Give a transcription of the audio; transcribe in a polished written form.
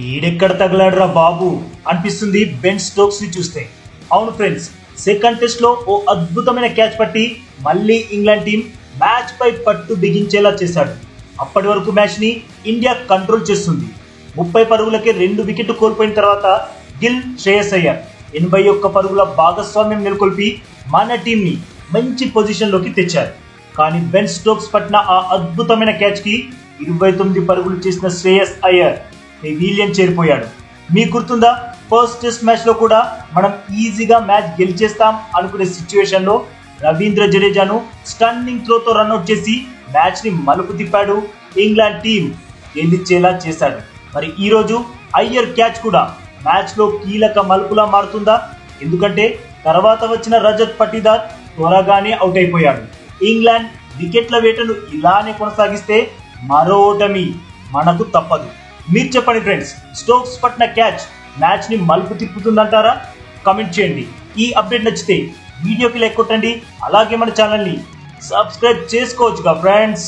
ఈడెక్కడ తగలాడరా బాబు అనిపిస్తుంది Ben Stokes ని చూస్తే. అవును ఫ్రెండ్స్, సెకండ్ టెస్ట్ లో ఓ అద్భుతమైన క్యాచ్ పట్టి మళ్ళీ ఇంగ్లాండ్ టీం మ్యాచ్ పై పట్టు బిగించేలా చేశాడు. అప్పటి వరకు మ్యాచ్ ని ఇండియా కంట్రోల్ చేస్తుంది. 30 పరుగులకే 2 వికెట్లు కోల్పోయిన తర్వాత గిల్, శ్రేయస్ అయ్యర్ 81 పరుగుల భాగస్వామ్యం నెలకొల్పి మన టీం ని మంచి పొజిషన్ లోకి తెచ్చారు. కానీ బెన్ స్టోక్స్ పట్టిన ఆ అద్భుతమైన క్యాచ్ కి 29 పరుగులు చేసిన శ్రేయస్ అయ్యర్ పెవిలియన్ చేరిపోయాడు. మీకు గుర్తుందా, ఫస్ట్ టెస్ట్ మ్యాచ్ లో కూడా మనం ఈజీగా మ్యాచ్ గెలిచేస్తాం అనుకునే సిచ్యువేషన్ లో రవీంద్ర జడేజాను స్టన్నింగ్ త్రోతో రన్అట్ చేసి మ్యాచ్ ని మలుపు తిప్పాడు. ఇంగ్లాండ్ టీం గెలిచేలా చేశాడు. మరి ఈ రోజు అయ్యర్ క్యాచ్ కూడా మ్యాచ్ లో కీలక మలుపులా మారుతుందా? ఎందుకంటే తర్వాత వచ్చిన రజత్ పటీదార్ త్వరగానే అవుట్ అయిపోయాడు. ఇంగ్లాండ్ వికెట్ల వేటను ఇలానే కొనసాగిస్తే మరో ఓటమి మనకు తప్పదు. మీరు చెప్పండి ఫ్రెండ్స్, స్టోక్స్ పట్టిన క్యాచ్ మ్యాచ్ ని మలుపు తిప్పుతుందంటారా? కమెంట్ చేయండి. ఈ అప్డేట్ నచ్చితే వీడియోకి లైక్ కొట్టండి. అలాగే మన ఛానల్ ని సబ్స్క్రైబ్ చేసుకోవచ్చుగా ఫ్రెండ్స్.